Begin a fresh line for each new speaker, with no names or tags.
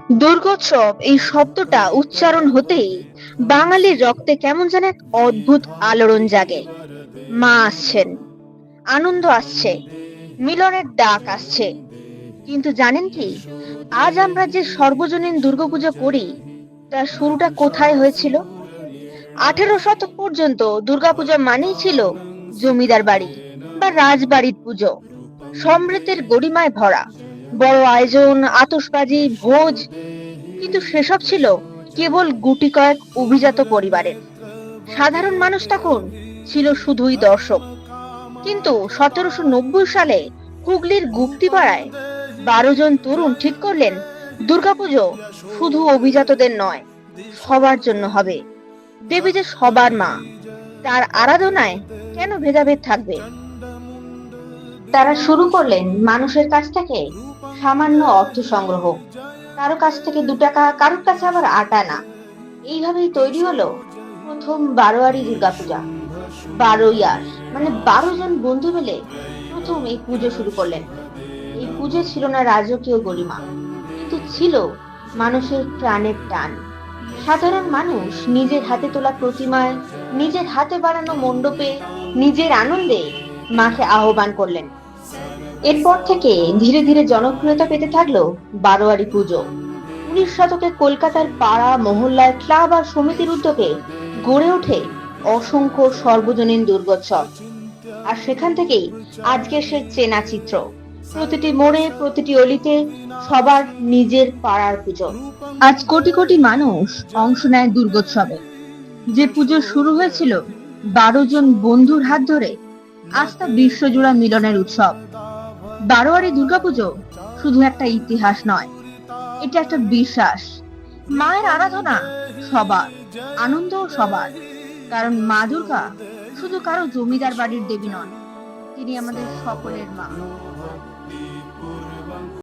দুর্গোৎসব এই শব্দটা উচ্চারণ হতেই বাঙালির রক্তে কেমন যেন এক অদ্ভুত আলোড়ন জাগে। মা আসছেন, আনন্দ আসছে, মিলনের ডাক আসছে। কিন্তু জানেন কি, আজ আমরা যে সর্বজনীন দুর্গাপূজা করি, তার শুরুটা কোথায় হয়েছিল? 18 শতক পর্যন্ত দুর্গাপূজা মানেই ছিল জমিদার বাড়ি বা রাজবাড়ির পুজো, সমৃদ্ধির গরিমায় ভরা, বড় আয়োজন, আতশবাজি, ভোজ। কিন্তু সেসব ছিল কেবল গুটি কয়েক অভিজাত পরিবারের। সাধারণ মানুষ তখন ছিল শুধুই দর্শক। কিন্তু 1790 সালে হুগলির গুপ্তিপাড়ায় 12 জন তরুণ ঠিক করলেন, দুর্গাপুজো শুধু অভিজাতদের নয়, সবার জন্য হবে। দেবী যে সবার মা, তার আরাধনায় কেন ভেদাভেদ থাকবে? তারা শুরু করলেন মানুষের কাছ থেকে সামান্য অর্থ সংগ্রহ, কারো কাছ থেকে 2 টাকা, কারোর কাছে আবার 8 আনা। এইভাবেই তৈরি হলো প্রথম বারোয়ারি দুর্গাপূজা। 12 ইয়ার মানে 12 জন বন্ধু মিলে প্রথম এই পুজো শুরু করলেন। এই পুজো ছিল না রাজকীয় গরিমা, কিন্তু ছিল মানুষের প্রাণের টান। সাধারণ মানুষ নিজের হাতে তোলা প্রতিমায়, নিজের হাতে বানানো মণ্ডপে, নিজের আনন্দে মাকে আহ্বান করলেন। এরপর থেকে ধীরে ধীরে জনপ্রিয়তা পেতে থাকলো বারোয়ারি পুজো। 19 শতকে কলকাতার পাড়া মহল্লায় ক্লাব আর সমিতির উদ্যোগে গড়ে ওঠে অসংখ্য সর্বজনীন দুর্গোৎসব। আর সেখান থেকেই আজকের সে চেনা চিত্র, প্রতিটি মোড়ে, প্রতিটি অলিতে সবার নিজের পাড়ার পুজো। আজ কোটি কোটি মানুষ অংশ নেয় দুর্গোৎসবে। যে পুজো শুরু হয়েছিল 12 জন বন্ধুর হাত ধরে, আজ তা বিশ্বজোড়া মিলনের উৎসব। বারোয়ারি দুর্গাপুজো শুধু একটা ইতিহাস নয়, এটা একটা বিশ্বাস। মায়ের আরাধনা সবার, আনন্দ সবার। কারণ মা দুর্গা শুধু কারো জমিদার বাড়ির দেবী নন, তিনি আমাদের সকলের মা।